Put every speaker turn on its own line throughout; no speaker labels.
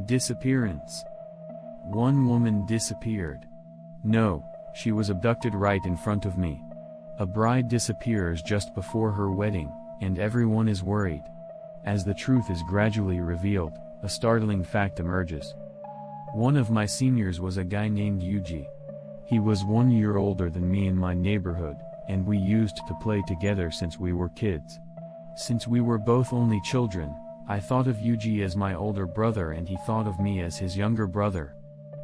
Disappearance. One woman disappeared. No, she was abducted right in front of me. A bride disappears just before her wedding, and everyone is worried. As the truth is gradually revealed, a startling fact emerges. One of my seniors was a guy named Yuji. He was 1 year older than me in my neighborhood, and we used to play together since we were kids. Since we were both only children, I thought of Yuji as my older brother and he thought of me as his younger brother.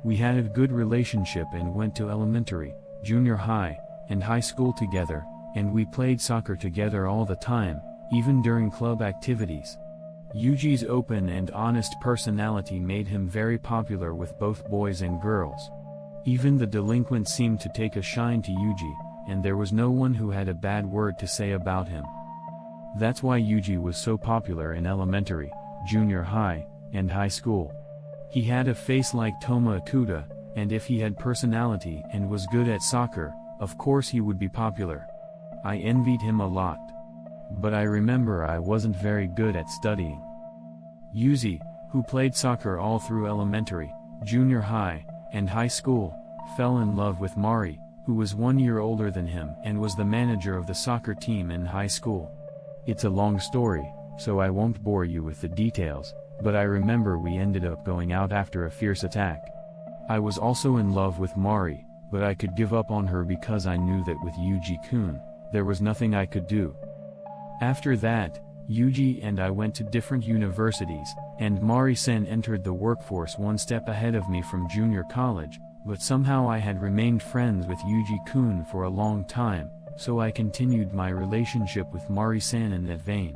We had a good relationship and went to elementary, junior high, and high school together, and we played soccer together all the time, even during club activities. Yuji's open and honest personality made him very popular with both boys and girls. Even the delinquents seemed to take a shine to Yuji, and there was no one who had a bad word to say about him. That's why Yuji was so popular in elementary, junior high, and high school. He had a face like Toma Akuta, and if he had personality and was good at soccer, of course he would be popular. I envied him a lot. But I remember I wasn't very good at studying. Yuji, who played soccer all through elementary, junior high, and high school, fell in love with Mari, who was 1 year older than him and was the manager of the soccer team in high school. It's a long story, so I won't bore you with the details, but I remember we ended up going out after a fierce attack. I was also in love with Mari, but I could give up on her because I knew that with Yuji-kun, there was nothing I could do. After that, Yuji and I went to different universities, and Mari-sen entered the workforce one step ahead of me from junior college, but somehow I had remained friends with Yuji-kun for a long time, so I continued my relationship with Mari-san in that vein.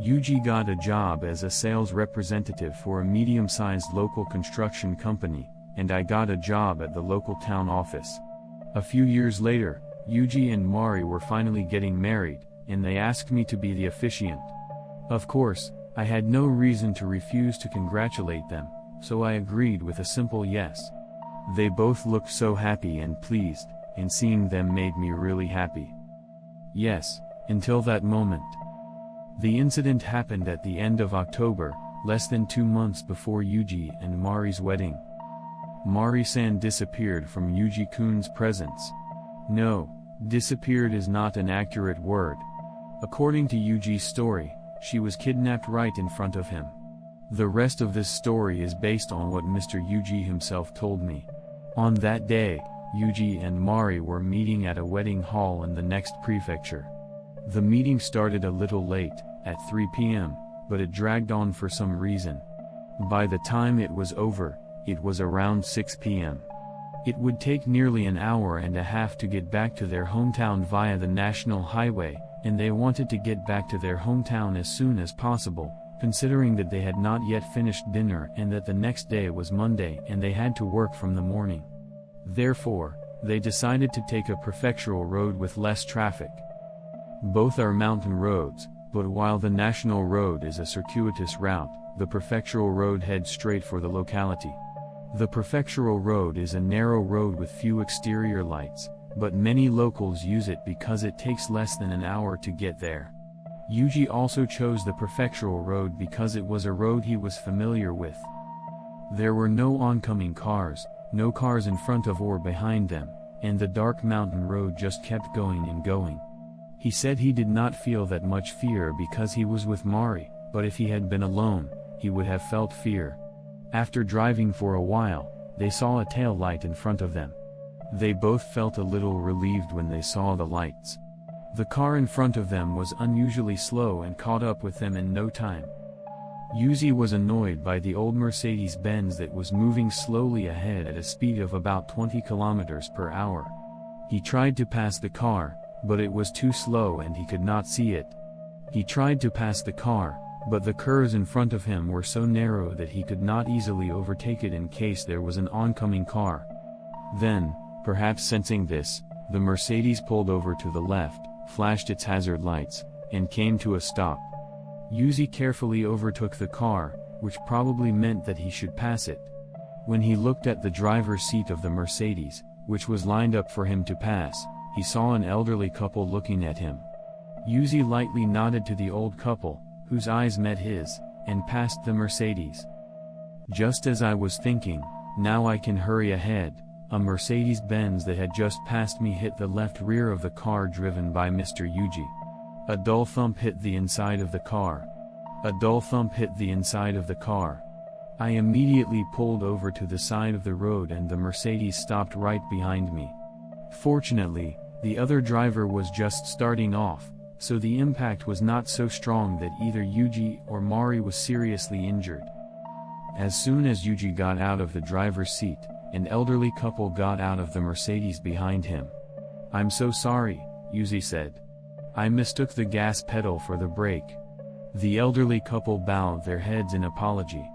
Yuji got a job as a sales representative for a medium-sized local construction company, and I got a job at the local town office. A few years later, Yuji and Mari were finally getting married, and they asked me to be the officiant. Of course, I had no reason to refuse to congratulate them, so I agreed with a simple yes. They both looked so happy and pleased, and seeing them made me really happy. Yes, until that moment. The incident happened at the end of October, less than 2 months before Yuji and Mari's wedding. Mari-san disappeared from Yuji-kun's presence. No, disappeared is not an accurate word. According to Yuji's story, she was kidnapped right in front of him. The rest of this story is based on what Mr. Yuji himself told me. On that day, Yuji and Mari were meeting at a wedding hall in the next prefecture. The meeting started a little late, at 3 p.m., but it dragged on for some reason. By the time it was over, it was around 6 p.m. It would take nearly an hour and a half to get back to their hometown via the national highway, and they wanted to get back to their hometown as soon as possible, considering that they had not yet finished dinner and that the next day was Monday and they had to work from the morning. Therefore, they decided to take a prefectural road with less traffic. Both are mountain roads, but while the national road is a circuitous route, the prefectural road heads straight for the locality. The prefectural road is a narrow road with few exterior lights, but many locals use it because it takes less than an hour to get there. Yuji also chose the prefectural road because it was a road he was familiar with. There were no oncoming cars, no cars in front of or behind them, and the dark mountain road just kept going and going. He said he did not feel that much fear because he was with Mari, but if he had been alone, he would have felt fear. After driving for a while, they saw a tail light in front of them. They both felt a little relieved when they saw the lights. The car in front of them was unusually slow and caught up with them in no time. Yuji was annoyed by the old Mercedes-Benz that was moving slowly ahead at a speed of about 20 kilometers per hour. He tried to pass the car, but it was too slow and he could not see it. He tried to pass the car, but the curves in front of him were so narrow that he could not easily overtake it in case there was an oncoming car. Then, perhaps sensing this, the Mercedes pulled over to the left, flashed its hazard lights, and came to a stop. Yuji carefully overtook the car, which probably meant that he should pass it. When he looked at the driver's seat of the Mercedes, which was lined up for him to pass, he saw an elderly couple looking at him. Yuji lightly nodded to the old couple, whose eyes met his, and passed the Mercedes. Just as I was thinking, now I can hurry ahead, a Mercedes-Benz that had just passed me hit the left rear of the car driven by Mr. Yuji. A dull thump hit the inside of the car. A dull thump hit the inside of the car. I immediately pulled over to the side of the road and the Mercedes stopped right behind me. Fortunately, the other driver was just starting off, so the impact was not so strong that either Yuji or Mari was seriously injured. As soon as Yuji got out of the driver's seat, an elderly couple got out of the Mercedes behind him. "I'm so sorry," Yuji said. "I mistook the gas pedal for the brake." The elderly couple bowed their heads in apology.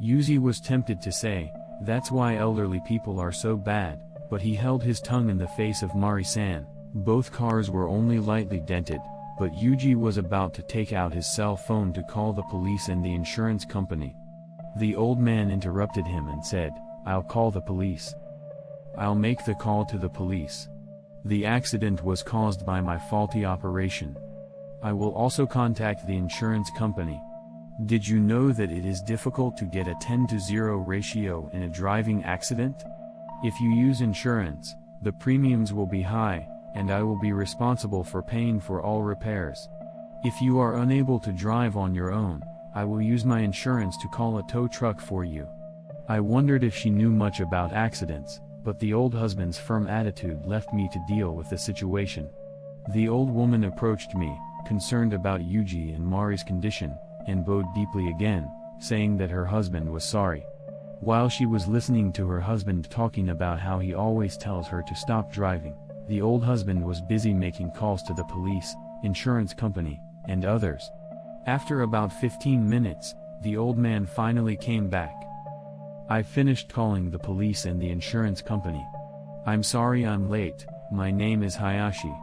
Yuji was tempted to say, "That's why elderly people are so bad," but he held his tongue in the face of Mari-san. Both cars were only lightly dented, but Yuji was about to take out his cell phone to call the police and the insurance company. The old man interrupted him and said, "I'll call the police. I'll make the call to the police. The accident was caused by my faulty operation. I will also contact the insurance company. Did you know that it is difficult to get a 10-to-0 ratio in a driving accident? If you use insurance, the premiums will be high, and I will be responsible for paying for all repairs. If you are unable to drive on your own, I will use my insurance to call a tow truck for you." I wondered if she knew much about accidents, but the old husband's firm attitude left me to deal with the situation. The old woman approached me, concerned about Yuji and Mari's condition, and bowed deeply again, saying that her husband was sorry. While she was listening to her husband talking about how he always tells her to stop driving, the old husband was busy making calls to the police, insurance company, and others. After about 15 minutes, the old man finally came back. I finished calling the police and the insurance company. "I'm sorry I'm late, my name is Hayashi."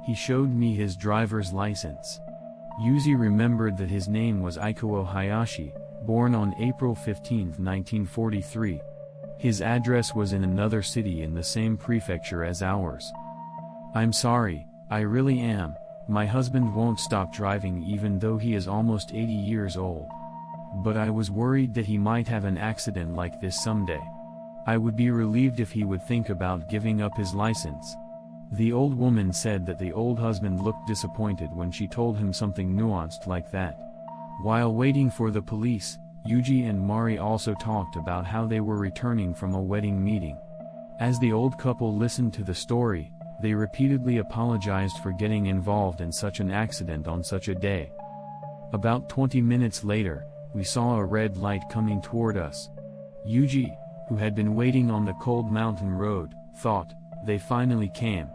He showed me his driver's license. Yuji remembered that his name was Ikuo Hayashi, born on April 15, 1943. His address was in another city in the same prefecture as ours. "I'm sorry, I really am. My husband won't stop driving even though he is almost 80 years old. But I was worried that he might have an accident like this someday. I would be relieved if he would think about giving up his license." The old woman said that the old husband looked disappointed when she told him something nuanced like that. While waiting for the police, Yuji and Mari also talked about how they were returning from a wedding meeting. As the old couple listened to the story, they repeatedly apologized for getting involved in such an accident on such a day. About 20 minutes later, we saw a red light coming toward us. Yuji, who had been waiting on the cold mountain road, thought, "They finally came."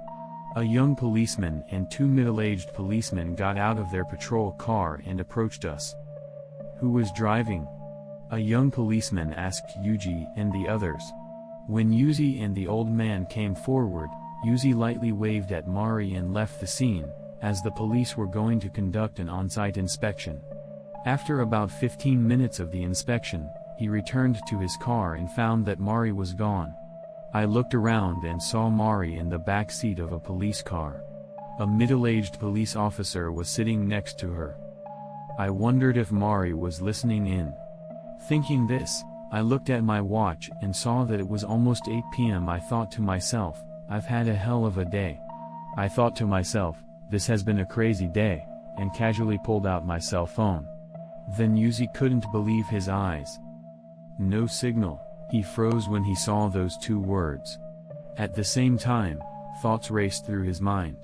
A young policeman and two middle-aged policemen got out of their patrol car and approached us. "Who was driving?" a young policeman asked Yuji and the others. When Yuji and the old man came forward, Yuji lightly waved at Mari and left the scene, as the police were going to conduct an on-site inspection. After about 15 minutes of the inspection, he returned to his car and found that Mari was gone. I looked around and saw Mari in the back seat of a police car. A middle-aged police officer was sitting next to her. I wondered if Mari was listening in. Thinking this, I looked at my watch and saw that it was almost 8 p.m. I thought to myself, "I've had a hell of a day." I thought to myself, "This has been a crazy day," and casually pulled out my cell phone. Then Yuji couldn't believe his eyes. "No signal." He froze when he saw those two words. At the same time, thoughts raced through his mind.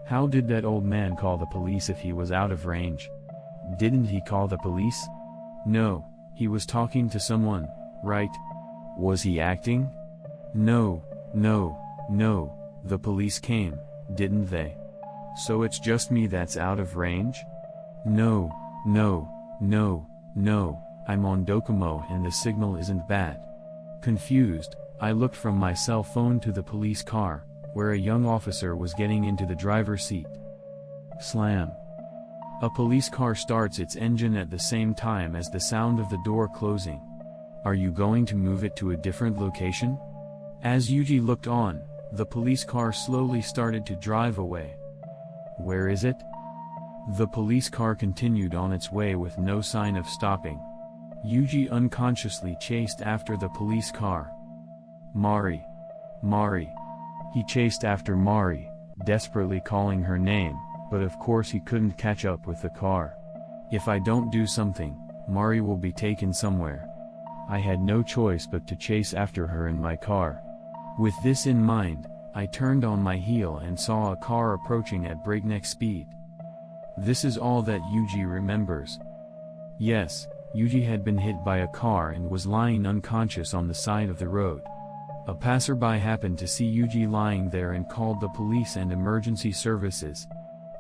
How did that old man call the police if he was out of range? Didn't he call the police? No, he was talking to someone, right? Was he acting? No, the police came, didn't they? So it's just me that's out of range? No, I'm on Docomo and the signal isn't bad. Confused, I looked from my cell phone to the police car, where a young officer was getting into the driver's seat. Slam. A police car starts its engine at the same time as the sound of the door closing. Are you going to move it to a different location? As Yuji looked on, the police car slowly started to drive away. Where is it? The police car continued on its way with no sign of stopping. Yuji unconsciously chased after the police car. Mari. Mari. He chased after Mari, desperately calling her name, but of course he couldn't catch up with the car. If I don't do something, Mari will be taken somewhere. I had no choice but to chase after her in my car. With this in mind, I turned on my heel and saw a car approaching at breakneck speed. This is all that Yuji remembers. Yes, Yuji had been hit by a car and was lying unconscious on the side of the road. A passerby happened to see Yuji lying there and called the police and emergency services.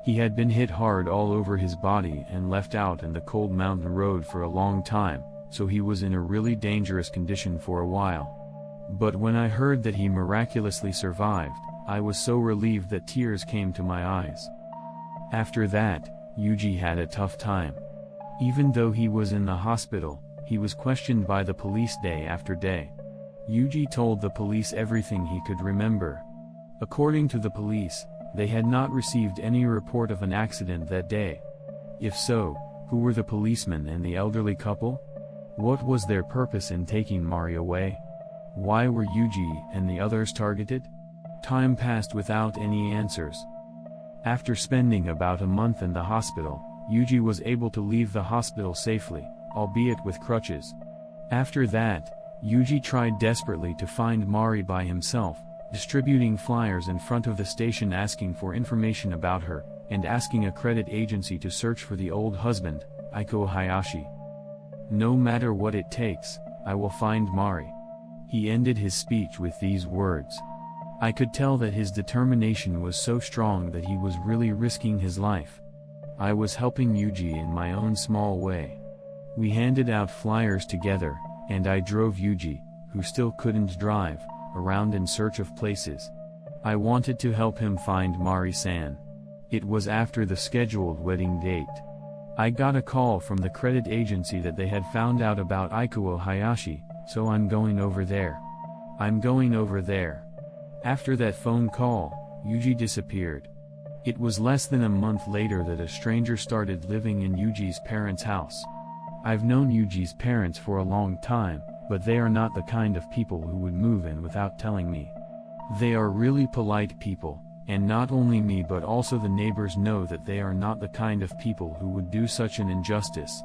He had been hit hard all over his body and left out in the cold mountain road for a long time, so he was in a really dangerous condition for a while. But when I heard that he miraculously survived, I was so relieved that tears came to my eyes. After that, Yuji had a tough time. Even though he was in the hospital, he was questioned by the police day after day. Yuji told the police everything he could remember. According to the police, they had not received any report of an accident that day. If so, who were the policeman and the elderly couple? What was their purpose in taking Mari away? Why were Yuji and the others targeted? Time passed without any answers. After spending about a month in the hospital, Yuji was able to leave the hospital safely, albeit with crutches. After that, Yuji tried desperately to find Mari by himself, distributing flyers in front of the station asking for information about her, and asking a credit agency to search for the old husband, Ikuo Hayashi. No matter what it takes, I will find Mari. He ended his speech with these words. I could tell that his determination was so strong that he was really risking his life. I was helping Yuji in my own small way. We handed out flyers together, and I drove Yuji, who still couldn't drive, around in search of places. I wanted to help him find Mari-san. It was after the scheduled wedding date. I got a call from the credit agency that they had found out about Ikuo Hayashi, so I'm going over there. I'm going over there. After that phone call, Yuji disappeared. It was less than a month later that a stranger started living in Yuji's parents' house. I've known Yuji's parents for a long time, but they are not the kind of people who would move in without telling me. They are really polite people, and not only me but also the neighbors know that they are not the kind of people who would do such an injustice.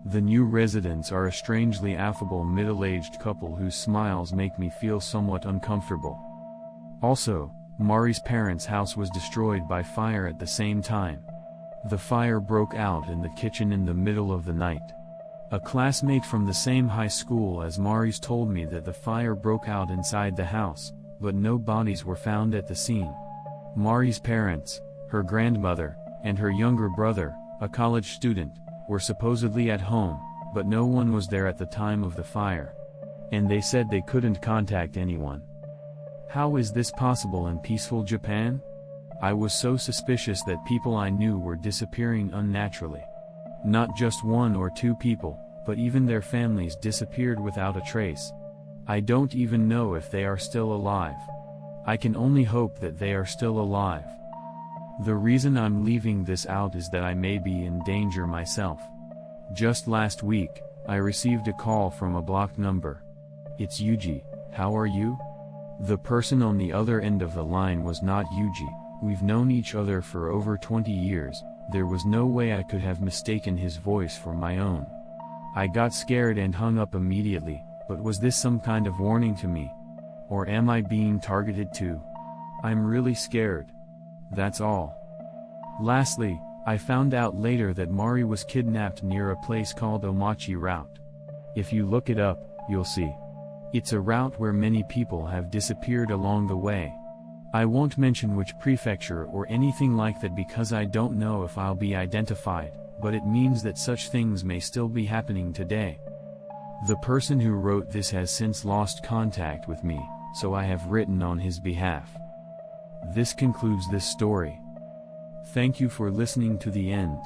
The new residents are a strangely affable middle-aged couple whose smiles make me feel somewhat uncomfortable. Also, Mari's parents' house was destroyed by fire at the same time. The fire broke out in the kitchen in the middle of the night. A classmate from the same high school as Mari's told me that the fire broke out inside the house, but no bodies were found at the scene. Mari's parents, her grandmother, and her younger brother, a college student, were supposedly at home, but no one was there at the time of the fire. And they said they couldn't contact anyone. How is this possible in peaceful Japan? I was so suspicious that people I knew were disappearing unnaturally. Not just one or two people, but even their families disappeared without a trace. I don't even know if they are still alive. I can only hope that they are still alive. The reason I'm leaving this out is that I may be in danger myself. Just last week, I received a call from a blocked number. It's Yuji, how are you? The person on the other end of the line was not Yuji. We've known each other for over 20 years, there was no way I could have mistaken his voice for my own. I got scared and hung up immediately, but was this some kind of warning to me? Or am I being targeted too? I'm really scared. That's all. Lastly, I found out later that Mari was kidnapped near a place called Omachi Route. If you look it up, you'll see. It's a route where many people have disappeared along the way. I won't mention which prefecture or anything like that because I don't know if I'll be identified, but it means that such things may still be happening today. The person who wrote this has since lost contact with me, so I have written on his behalf. This concludes this story. Thank you for listening to the end.